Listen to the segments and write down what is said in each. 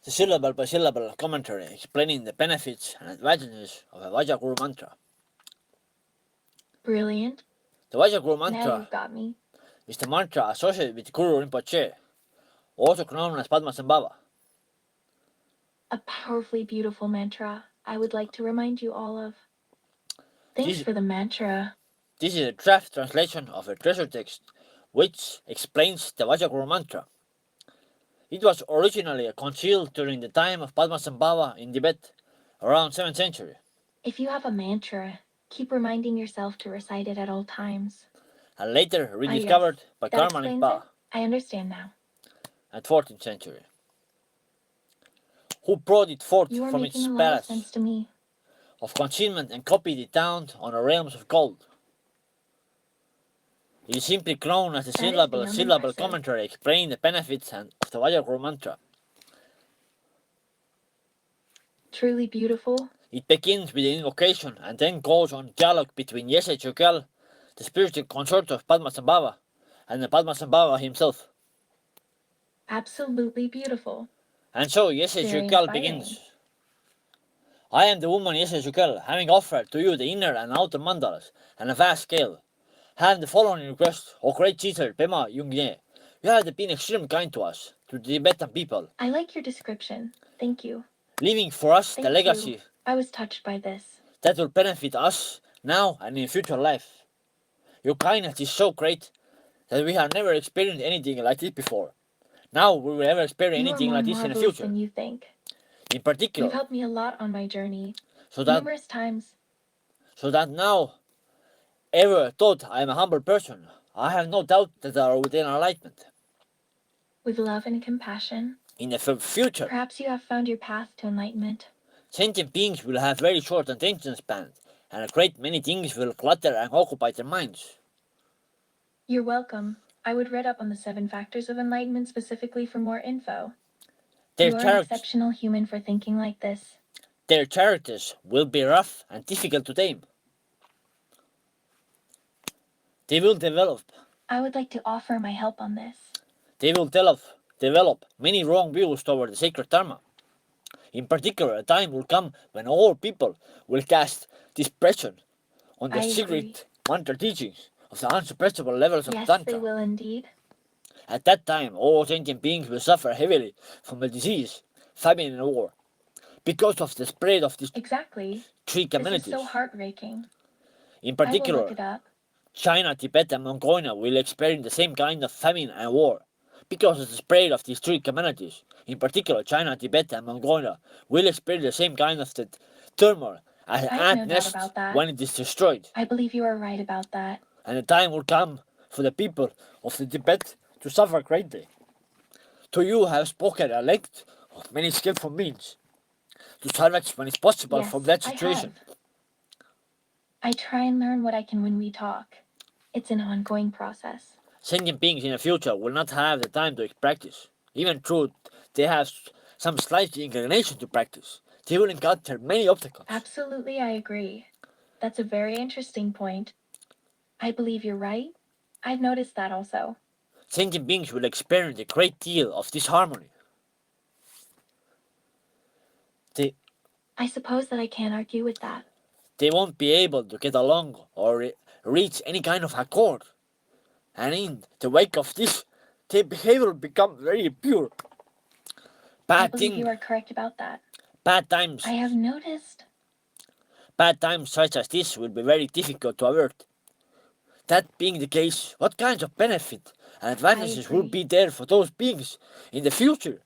The syllable by syllable commentary explaining the benefits and advantages of a Vajra Guru Mantra. Brilliant. The Vajra Guru Now Mantra you've got me. is the mantra associated with Guru Rinpoche, also known as Padmasambhava. A powerfully beautiful mantra I would like to remind you all of. Thanks for the mantra. This is a draft translation of a treasure text which explains the Vajra Guru Mantra. It was originally concealed during the time of Padmasambhava in Tibet, around 7th century. If you have a mantra, keep reminding yourself to recite it at all times. And later rediscovered by Karma Lingpa I understand now. at 14th century, who brought it forth from its palace of concealment and copied it down on the realms of gold. It is simply known as the syllable commentary explaining the benefits of the Vajra Guru Mantra. Truly beautiful. It begins with the invocation and then goes on dialogue between Yeshe Tsogyal, the spiritual consort of Padmasambhava, and the Padmasambhava himself. Absolutely beautiful. And so Yeshe Tsogyal begins. I am the woman Yeshe Tsogyal, having offered to you the inner and outer mandalas and a vast scale. Have the following request, O great teacher Pema Yungne. You have been extremely kind to us, to the Tibetan people. I like your description. Thank you. Leaving for us the legacy. I was touched by this. That will benefit us now and in future life. Your kindness is so great that we have never experienced anything like this before. Now we will never experience anything like this in the future. Than you think. In particular, you've helped me a lot on my journey. Numerous times. So that now, ever thought I am a humble person, I have no doubt that I are within enlightenment. With love and compassion. In the future, perhaps you have found your path to enlightenment. Sentient beings will have very short attention spans, and a great many things will clutter and occupy their minds. You're welcome. I would read up on the 7 factors of enlightenment specifically for more info. You are an exceptional human for thinking like this. Their characters will be rough and difficult to tame. They will develop. I would like to offer my help on this. They will develop many wrong views toward the sacred Dharma. In particular, a time will come when all people will cast dispersion on the secret mantra teachings of the unsuppressible levels of Tantra. Yes, they will indeed. At that time, all sentient beings will suffer heavily from a disease, famine, and war, because of the spread of these 3 communities. This is so heartbreaking. In particular, I will look it up. China, Tibet, and Mongolia will experience the same kind of famine and war, because of the spread of these 3 communities. In particular, China, Tibet, and Mongolia will experience the same kind of turmoil as an ant nest when it is destroyed. I believe you are right about that. And the time will come for the people of the Tibet to suffer greatly. To you have spoken at length of many skillful means to salvage when it's possible from that situation. I try and learn what I can when we talk. It's an ongoing process. Sentient beings in the future will not have the time to practice. Even though they have some slight inclination to practice, they will encounter many obstacles. Absolutely, I agree. That's a very interesting point. I believe you're right. I've noticed that also. Sentient beings will experience a great deal of disharmony. I suppose that I can't argue with that. They won't be able to get along or reach any kind of accord. And in the wake of this, their behavior will become very pure. I believe you are correct about that. Bad times. I have noticed. Bad times such as this will be very difficult to avert. That being the case, what kinds of benefit and advantages will be there for those beings in the future,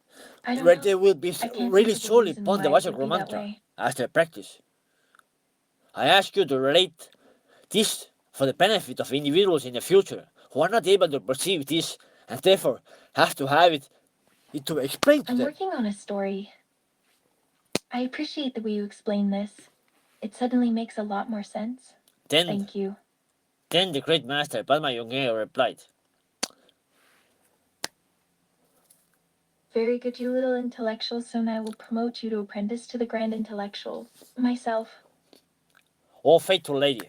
where they will be really solely upon the Vajra Guru Mantra as their practice? I ask you to relate this for the benefit of individuals in the future who are not able to perceive this and therefore have to have it to explain to them. I'm working on a story. I appreciate the way you explain this. It suddenly makes a lot more sense. Thank you. Then the great master Padma Yunge replied, Very good, you little intellectual. Soon I will promote you to apprentice to the grand intellectual. Myself. O faithful lady,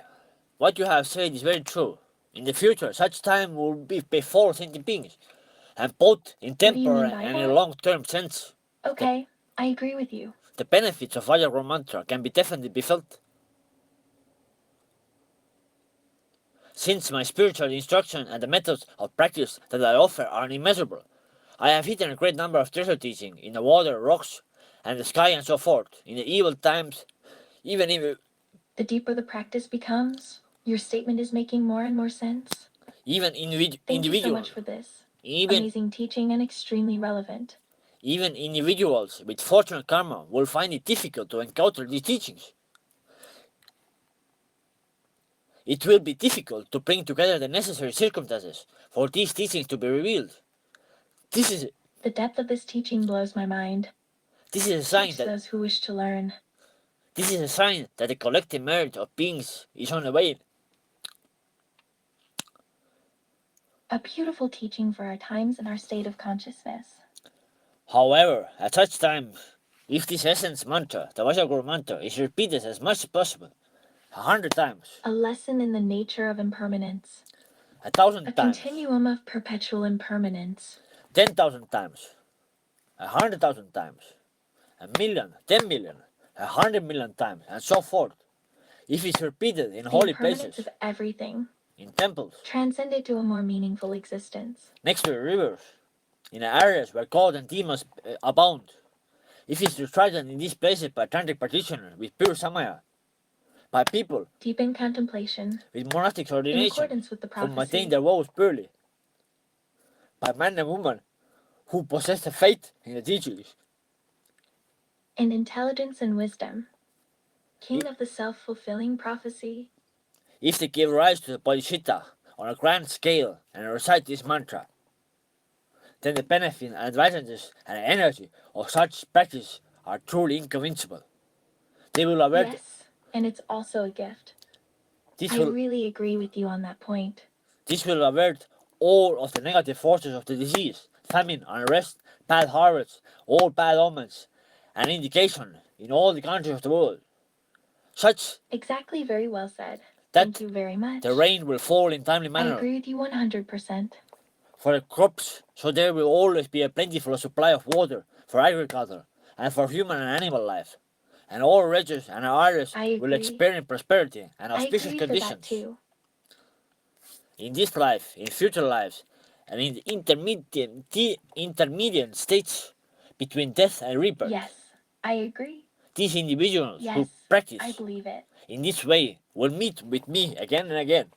what you have said is very true. In the future, such time will be before sentient beings, and both in temporary and in long-term sense. Okay, I agree with you. The benefits of Vajra Guru Mantra can be definitely be felt. Since my spiritual instruction and the methods of practice that I offer are immeasurable, I have hidden a great number of treasure teaching in the water, rocks, and the sky and so forth, in the evil times, even in The deeper the practice becomes, your statement is making more and more sense. even Thank you so much for this. Amazing teaching and extremely relevant. Even individuals with fortunate karma will find it difficult to encounter these teachings. It will be difficult to bring together the necessary circumstances for these teachings to be revealed. The depth of this teaching blows my mind. This is a sign Teach that those who wish to learn. This is a sign that the collective merit of beings is on the way. A beautiful teaching for our times and our state of consciousness. However, at such time, if this essence mantra, the Vajra Guru Mantra, is repeated as much as possible, 100 times, a lesson in the nature of impermanence, 1,000 a times, continuum of perpetual impermanence, 10,000 times, 100,000 times, 1,000,000, 10,000,000, 100,000,000 times, and so forth, if it's repeated in holy the impermanence places, of everything, in temples, transcended to a more meaningful existence, next to the rivers, in areas where God and demons abound, if it's recited in these places by tantric practitioners with pure samaya, by people deep in contemplation, with monastic in ordination accordance with the who maintain prophecy, their vows purely, by men and women who possess the faith in the teachings, in intelligence and wisdom, king of the self-fulfilling prophecy, if they give rise to the bodhisattva on a grand scale and recite this mantra, then the benefits and advantages and energy of such practice are truly inconceivable. They will avert. Yes, and it's also a gift. I really agree with you on that point. This will avert all of the negative forces of the disease, famine, unrest, bad harvests, all bad omens, and indication in all the countries of the world. Exactly, very well said. Thank you very much. The rain will fall in timely manner. I agree with you 100%. For the crops, so there will always be a plentiful supply of water for agriculture and for human and animal life. And all regions and areas will experience prosperity and auspicious conditions. In this life, in future lives, and in the intermediate states between death and rebirth. Yes, I agree. These individuals who practice I believe it. in this way will meet with me again and again.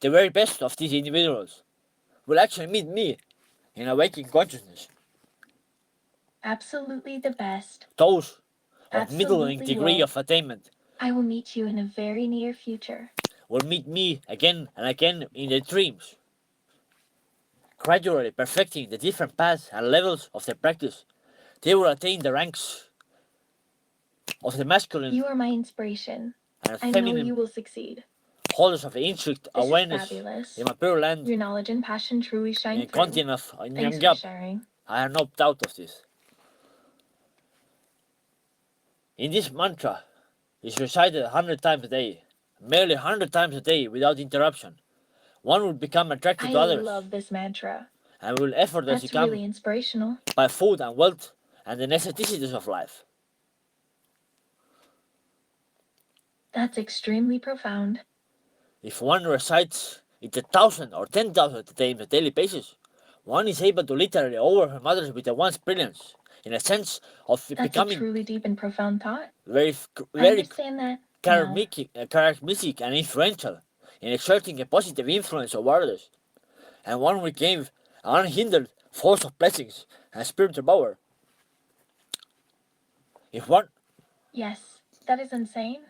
The very best of these individuals will actually meet me in a waking consciousness. Absolutely the best. Those of middling degree of attainment. I will meet you in a very near future. Will meet me again and again in their dreams. Gradually perfecting the different paths and levels of their practice, they will attain the ranks of the masculine. You are my inspiration. And I know you will succeed. Holders of instinct awareness in my pure land. Your knowledge and passion truly shine through. In the continent of Thanks for sharing. I have no doubt of this. In this mantra, is recited 100 times a day, merely 100 times a day without interruption. One will become attracted to others. I love this mantra. And will effortlessly That's really inspirational. By food and wealth and the necessities of life. That's extremely profound. If one recites it 1,000 or 10,000 times on a daily basis, one is able to literally overwhelm others with one's brilliance, in a sense of becoming a truly deep and profound thought. Very charismatic and influential in exerting a positive influence over others, and one will gain an unhindered force of blessings and spiritual power. Yes, that is insane.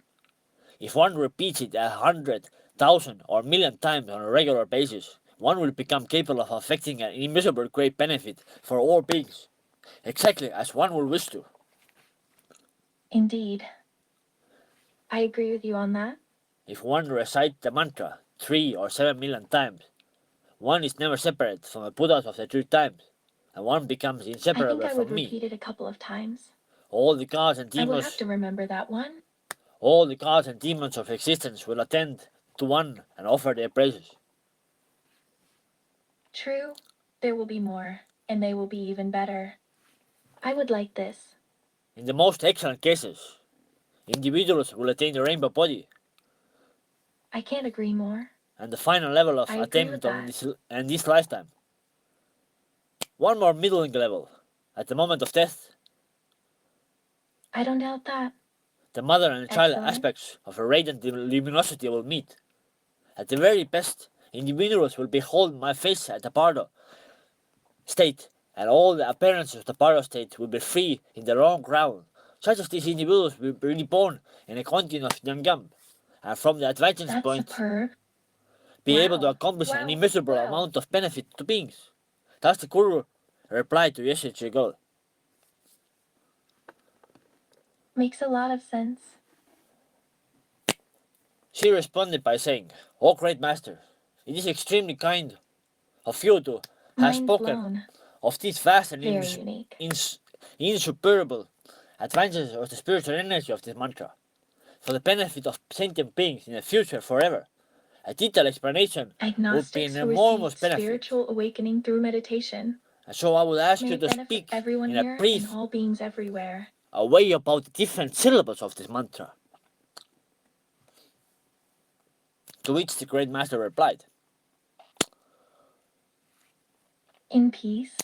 If one repeats it 100,000 or 1,000,000 times on a regular basis, one will become capable of affecting an immeasurable great benefit for all beings, exactly as one will wish to. Indeed. I agree with you on that. If one recites the mantra 3 or 7,000,000 times, one is never separate from the Buddhas of the true times, and one becomes inseparable from me. I think I would repeat it a couple of times. All the gods and demons. I will have to remember that one. All the gods and demons of existence will attend to one and offer their praises. True, there will be more, and they will be even better. I would like this. In the most excellent cases, individuals will attain the rainbow body, I can't agree more. and the final level of I agree with attainment that. in this lifetime. One more middling level, at the moment of death, I don't doubt that. the mother and child Excellent. aspects of a radiant luminosity will meet. At the very best, individuals will behold my face at the Pardo state, and all the appearances of the Pardo state will be free in their own ground. Such as these individuals will be reborn in a continent of Nyangam, and from the advantage That's point, superb. be able to Wow. accomplish an Wow. immeasurable Wow. amount of benefit to beings. Thus the Guru replied to Yeshe Tsogyal. Makes a lot of sense. She responded by saying, "O great master, it is extremely kind of you to have Mind spoken blown. of these vast and Very unique. insuperable advantages of the spiritual energy of this mantra, for the benefit of sentient beings in the future forever. A detailed explanation would be Agnostics an who enormous received benefit, spiritual awakening through meditation. and so I would ask May you it to benefit speak everyone in a here and brief all beings everywhere. way about the different syllables of this mantra." To which the great master replied, In peace.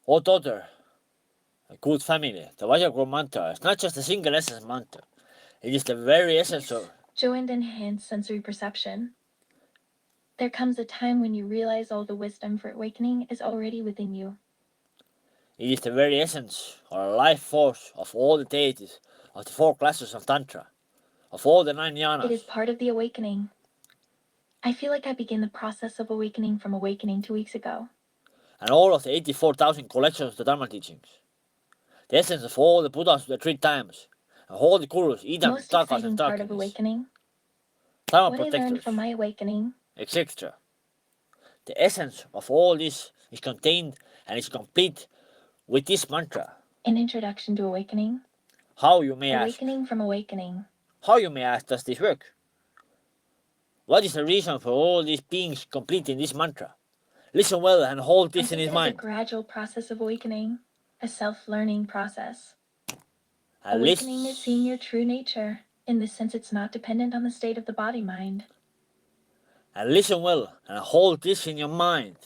"O daughter, a good family, the Vajra Guru Mantra is not just a single essence mantra. It is the very essence Peace, of joy, and enhanced sensory perception. There comes a time when you realize all the wisdom for awakening is already within you. It is the very essence or life force of all the deities, of the four classes of Tantra, of all the 9 It is jhanas, part of the awakening. I feel like I began the process of awakening from awakening 2 weeks ago. and all of the 84,000 collections of the Dharma teachings. The essence of all the Buddhas of the 3 times, and all the Gurus, Idam, Most Takas, exciting and part of Darkinis, awakening. Dharma What I learned protectors, from my awakening. etc. The essence of all this is contained and is complete with this mantra. An introduction to awakening. How, you may ask? Awakening from awakening. How, you may ask, does this work? What is the reason for all these beings completing this mantra? Listen well and hold this I in think his it is a mind. gradual process of awakening, a self-learning process. And Awakening is seeing your true nature. In this sense, it's not dependent on the state of the body-mind. And listen well and hold this in your mind.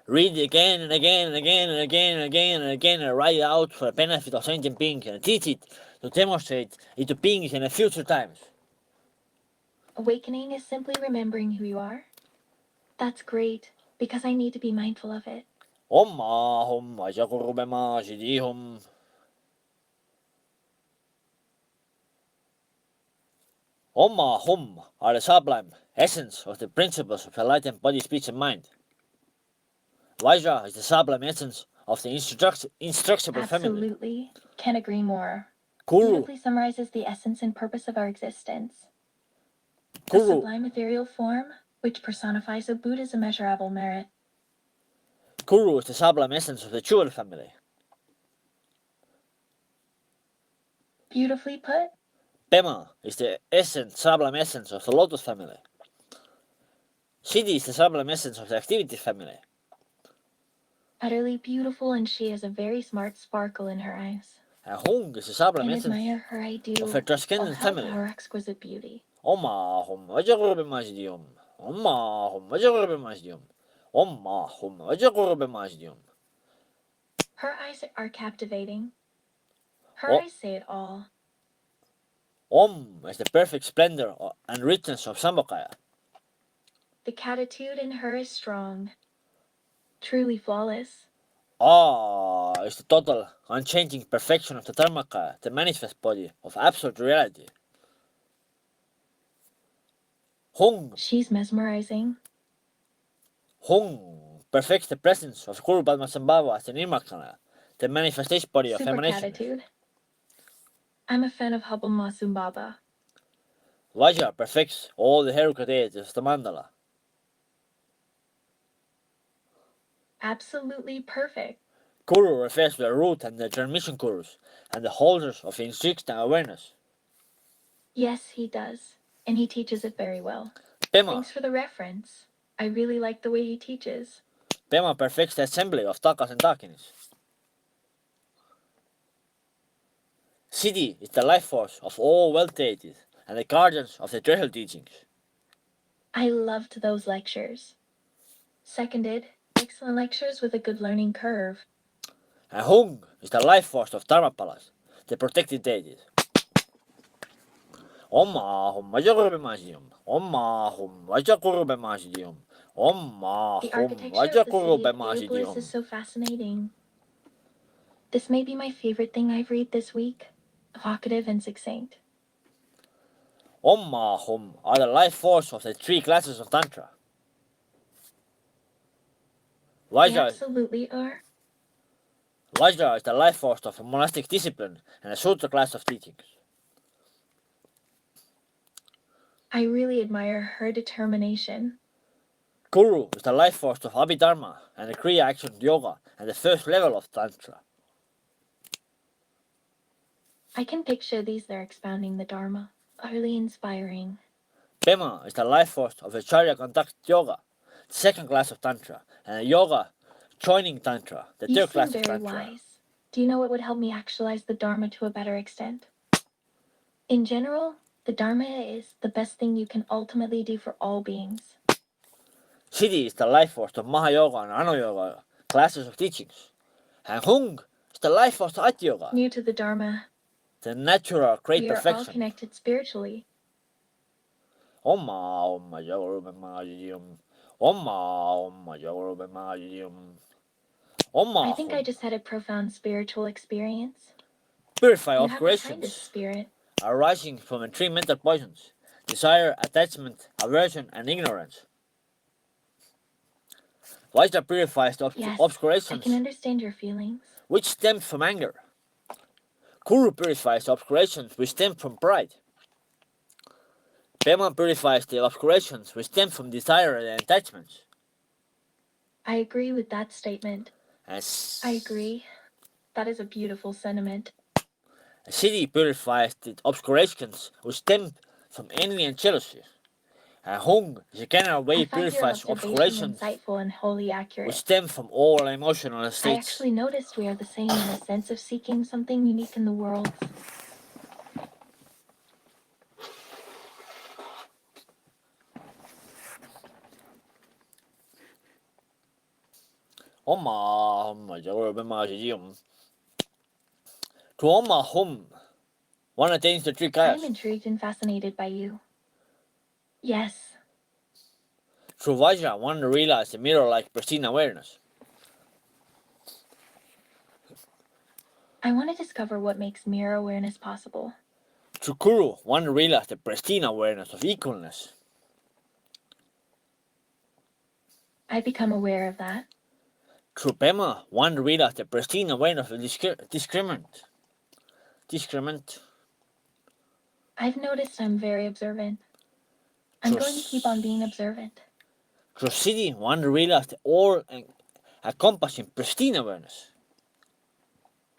Read it again and again and again and again and again and again and write it out for the benefit of sentient beings and teach it to demonstrate it to beings in the future times. Awakening is simply remembering who you are. That's great, because I need to be mindful of it. Om Ahum Vajra Guru Mantra. Om Ahum are the sublime essence of the principles of enlightened body, speech, and mind. Vajra is the sublime essence of the instructible family. Absolutely. Can't agree more. Guru, Beautifully summarizes the essence and purpose of our existence. A Guru, sublime ethereal form, which personifies a Buddha's immeasurable merit. Guru is the sublime essence of the jewel family. Beautifully put. Pema is the sublime essence of the lotus family. Siddhi is the sublime essence of the activity family. Utterly beautiful, and she has a very smart sparkle in her eyes. And Hung is the sublime And essence admire her, I do. of a transcendent I'll help family. her exquisite beauty. Om Ahum Vajra Guru Mantra. Om Ahum Vajra Guru Mantra. Om Ahum Vajra Guru Mantra. Her eyes are captivating. Her Oh. eyes say it all. Om is the perfect splendor and richness of Sambhogaya. The catitude in her is strong. Truly flawless. Ah is the total, unchanging perfection of the Dharmakaya, the manifest body of absolute reality. Hung She's mesmerizing. perfects the presence of Guru Padmasambhava as the Nirmakana, the manifestation body of Super emanation. catitude. I'm a fan of Padmasambhava. Vajra perfects all the heroic deities of the mandala. Absolutely perfect. Guru refers to the root and the transmission gurus, and the holders of instruction and awareness. Yes, he does. And he teaches it very well. Pema, Thanks for the reference. I really like the way he teaches. Pema perfects the assembly of takas and dakinis. Siddhi is the life force of all well-dated and the guardians of the treasure teachings. I loved those lectures. Seconded, excellent lectures with a good learning curve. And Hung is the life force of Dharmapalas, the protected deities. Om Ahum Vajra Guru Mantra. Om Ahum Vajra Guru Mantra. Om Ahum The architecture Vajra of the Guru city of Mantra. Aeopolis is so fascinating. This may be my favorite thing I've read this week. Evocative and succinct. Om Ahum are the life force of the three classes of Tantra. They absolutely are. Vajra is the life force of a monastic discipline and a Sutra class of teachings. I really admire her determination. Guru is the life force of Abhidharma and the Kriya Action Yoga and the first level of Tantra. I can picture these there expounding the Dharma. Utterly inspiring. Pema is the life force of Acharya Contact Yoga, the second class of Tantra, and Yoga joining Tantra, the You third seem class of very Tantra. wise. Do you know what would help me actualize the Dharma to a better extent? In general, the Dharma is the best thing you can ultimately do for all beings. Siddhi is the life force of Mahayoga and Anayoga classes of teachings. And Hung is the life force of Ati Yoga, New to the Dharma, the natural great we are all perfection. connected spiritually. Om Om Vajra Guru Mantra. Om Om Vajra Guru Mantra. Om I think I just had a profound spiritual experience. Purify You have the kindest obscurations spirit. arising from the three mental poisons: desire, attachment, aversion, and ignorance. Vajra purifies the Yes, obscurations I can understand your feelings. which stem from anger. Guru purifies the obscurations which stem from pride. Pema purifies the obscurations which stem from desire and attachments. I agree with that statement. As I agree. That is a beautiful sentiment. Siddhi purifies the obscurations which stem from envy and jealousy. And Hung is a general way I find your purifies observation obscurations insightful and wholly which accurate. stem from all emotional I states. actually noticed we are the same in a sense of seeking something unique in the world. Om Ahum Vajra Guru Mantra. To Om Ahum, one attains the three I kayas. am intrigued and fascinated by you. Yes, Through Vajra, one realizes the mirror-like pristine awareness. I want to discover what makes mirror awareness possible. Through Guru, one realizes the pristine awareness of equalness. I become aware of that. Through Pema, one realizes the pristine awareness of discriminant. I've noticed I'm very observant. I'm going to keep on being observant. Through Siddhi, one realizes the all-encompassing pristine awareness.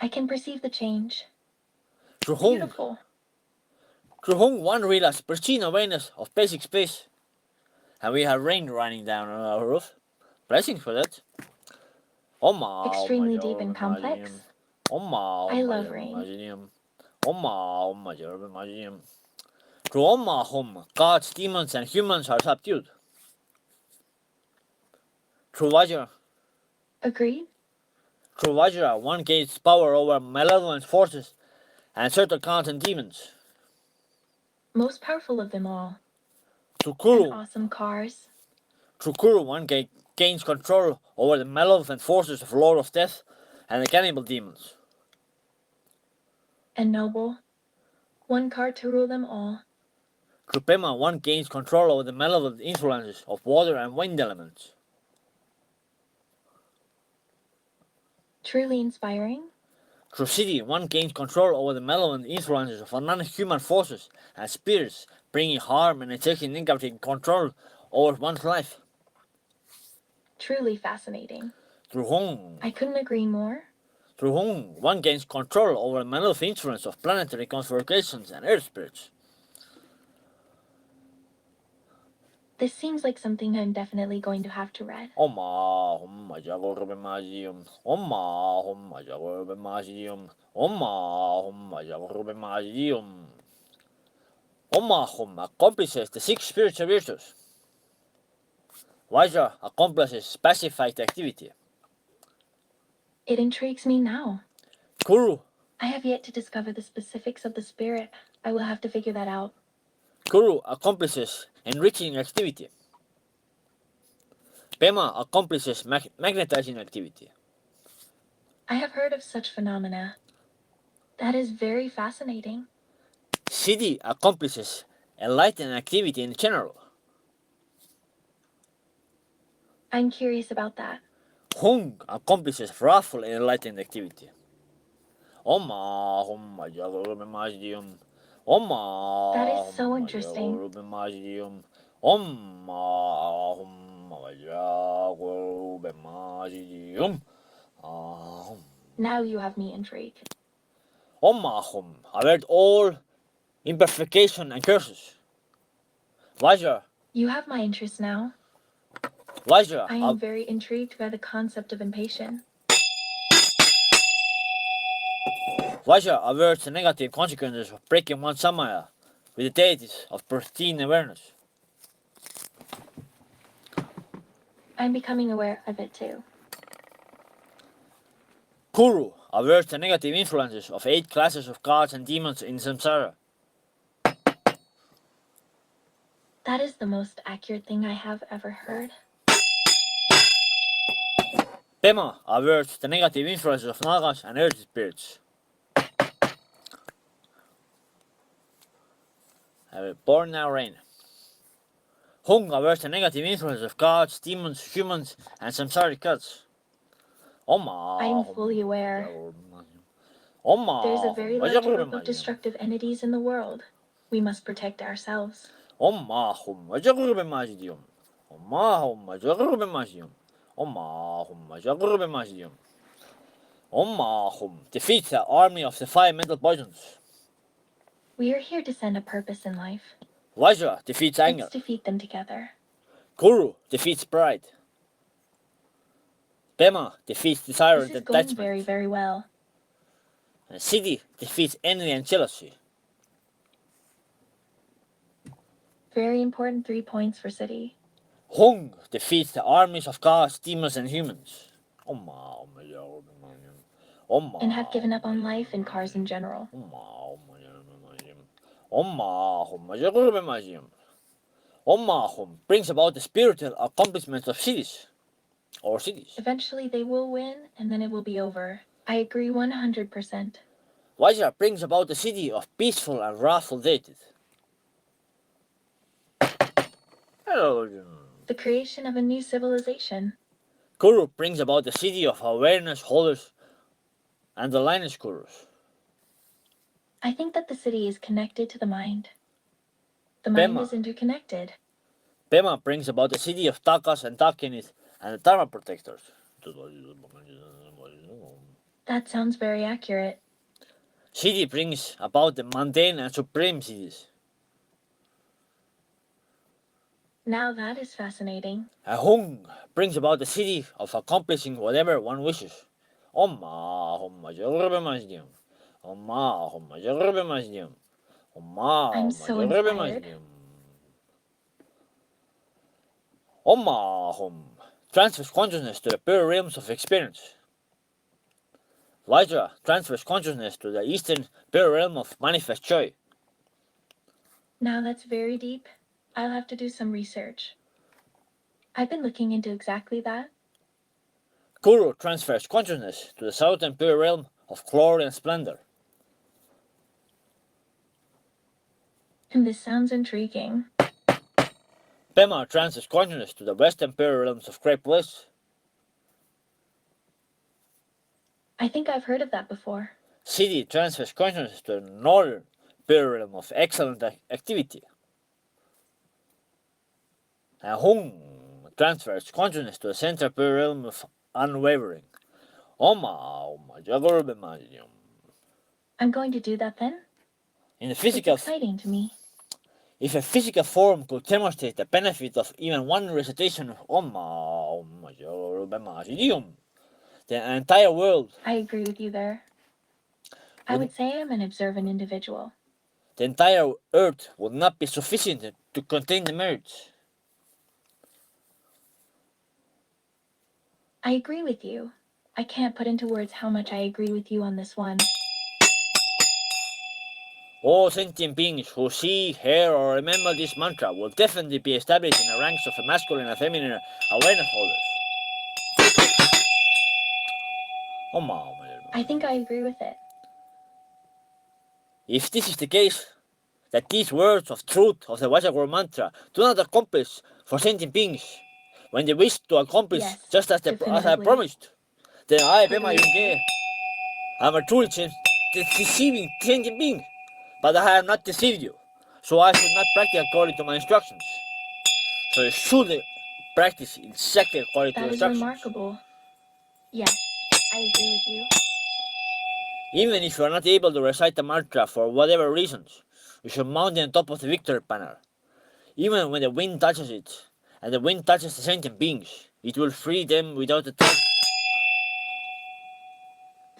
I can perceive the change. Through Hung, Beautiful. one realizes pristine awareness of basic space. And we have rain running down on our roof. Blessings for that. Extremely deep and complex. I love rain. Through Om Ahum, gods, demons, and humans are subdued. Through Vajra, Agreed? one gains power over malevolent forces and certain gods and demons. Most powerful of them all. Through And awesome cars. Guru, one gains control over the malevolent forces of Lord of Death and the cannibal demons. And noble. One car to rule them all. Through Pema, one gains control over the malevolent influences of water and wind elements. Truly inspiring. Through Siddhi, one gains control over the malevolent influences of non-human forces and spirits, bringing harm and taking negative control over one's life. Truly fascinating. Through Hung, I couldn't agree more. one gains control over the malevolent influence of planetary configurations and earth spirits. This seems like something I'm definitely going to have to read. Om Vajra Guru Mantra. Om Vajra Guru Mantra. Om Vajra Guru Mantra. Om accomplishes the 6 spiritual virtues. Vajra accomplishes pacified activity. It intrigues me now. Guru. I have yet to discover the specifics of the spirit. I will have to figure that out. Guru accomplishes enriching activity. Pema accomplishes magnetizing activity. I have heard of such phenomena. That is very fascinating. Siddhi accomplishes enlightened activity in general. I'm curious about that. Hung accomplishes wrathful and enlightened activity. Om Vajra Guru Mantra. Om That is so interesting. Guru Mantra. Om Vajra Guru Mantra. Now you have me intrigued. Om avert all imperfection and curses. Vajra. You have my interest now. Vajra. I am very intrigued by the concept of impatience. Vajra averts the negative consequences of breaking one's samaya with the deities of pristine awareness. I'm becoming aware of it too. Guru averts the negative influences of 8 classes of gods and demons in samsara. That is the most accurate thing I have ever heard. Pema averts the negative influences of nagas and earth spirits. Born now reign. Hung averts the negative influences of gods, demons, humans, and samsaric gods. I'm fully aware. Om There's a very large group of destructive entities in the world. We must protect ourselves. Om Vajra Guru Mantra. Om Vajra Guru Mantra. Om Vajra Guru Mantra. Om defeats the army of the 5 mental poisons. We are here to send a purpose in life. Vajra defeats anger. Let's defeat them together. Guru defeats pride. Pema defeats desire and This is going attachment. very, very well. And Siddhi defeats envy and jealousy. Very important 3 points for City. Hung defeats the armies of gods, demons, and humans. And have given up on life and cars in general. Om brings about the spiritual accomplishments of cities. Or cities. Eventually they will win, and then it will be over. I agree 100%. Vajra brings about the city of peaceful and wrathful deities. The creation of a new civilization. Guru brings about the city of awareness holders and the lineage gurus. I think that the city is connected to the mind. The mind is interconnected. Pema brings about the city of takas and takinis and the dharma protectors. That sounds very accurate. City brings about the mundane and supreme cities. Now that is fascinating. Hung brings about the city of accomplishing whatever one wishes. Om Vajra Guru Mantra. Om Vajra Guru Mantra. Om I'm so Vajra Guru inspired. Mantra. Om transfers consciousness to the pure realms of experience. Vajra transfers consciousness to the eastern pure realm of manifest joy. Now that's very deep. I'll have to do some research. I've been looking into exactly that. Guru transfers consciousness to the southern pure realm of glory and splendor. And this sounds intriguing. Pema transfers consciousness to the western pure realms of great bliss. I think I've heard of that before. Siddhi transfers consciousness to the northern pure realm of excellent activity. And Hung transfers consciousness to the central pure realm of unwavering. Om Vajra Guru I'm going to do that then. In the It's physical, exciting to me. If a physical form could demonstrate the benefit of even one recitation of the entire world, I agree with you there. I would say I'm an observant individual. the entire earth would not be sufficient to contain the merits. I agree with you. I can't put into words how much I agree with you on this one. All sentient beings who see, hear, or remember this mantra will definitely be established in the ranks of a masculine and feminine awareness holders. I think I agree with it. If this is the case, that these words of truth of the Vajra Guru Mantra do not accomplish for sentient beings when they wish to accomplish just as I promised, then I, Pema Yunge, am a truly deceiving sentient being. But I have not deceived you, so I should not practice according to my instructions. So you should practice exactly according to instructions. That is remarkable. Yes, I agree with you. Even if you are not able to recite the mantra for whatever reasons, you should mount it on top of the victory banner. Even when the wind touches it, and the wind touches the sentient beings, it will free them without a thought.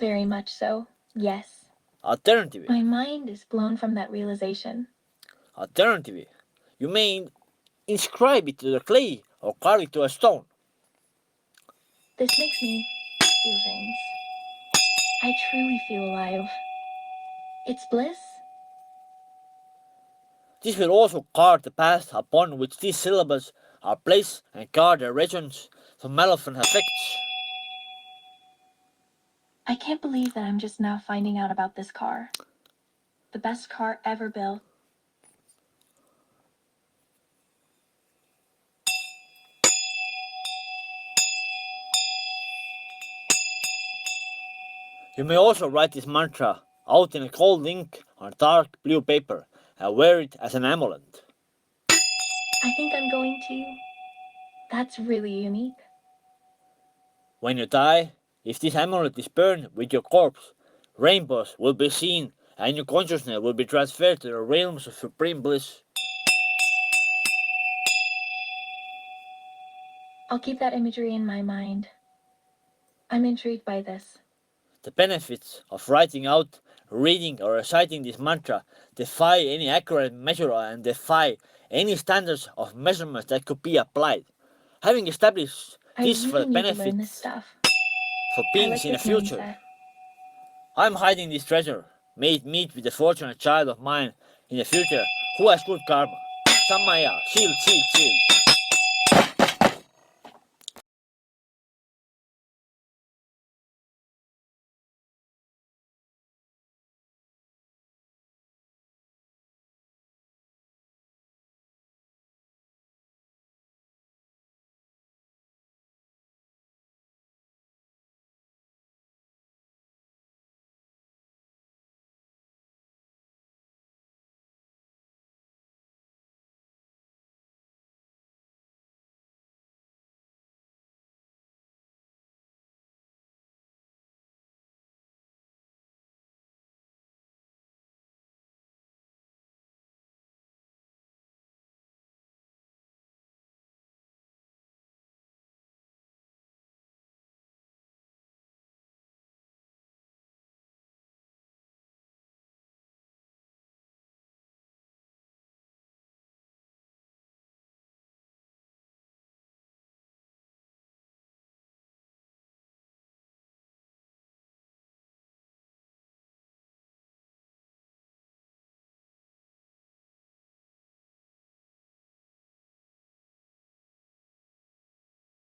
Very much so, yes. Alternatively, my mind is blown from that realization. Alternatively, you may inscribe it to the clay or carve it to a stone. This makes me feel things. I truly feel alive. It's bliss. This will also guard the path upon which these syllables are placed and guard their regions from malevolent effects. I can't believe that I'm just now finding out about this car. The best car ever built. You may also write this mantra out in a cold ink on dark blue paper and wear it as an amulet. I think I'm going to. That's really unique. When you die, if this amulet is burned with your corpse, rainbows will be seen and your consciousness will be transferred to the realms of supreme bliss. I'll keep that imagery in my mind. I'm intrigued by this. The benefits of writing out, reading, or reciting this mantra defy any accurate measure and defy any standards of measurements that could be applied. Having established this for the benefits for beings in the future, I'm hiding this treasure. May it meet with the fortunate child of mine in the future who has good karma. Samaya, chill.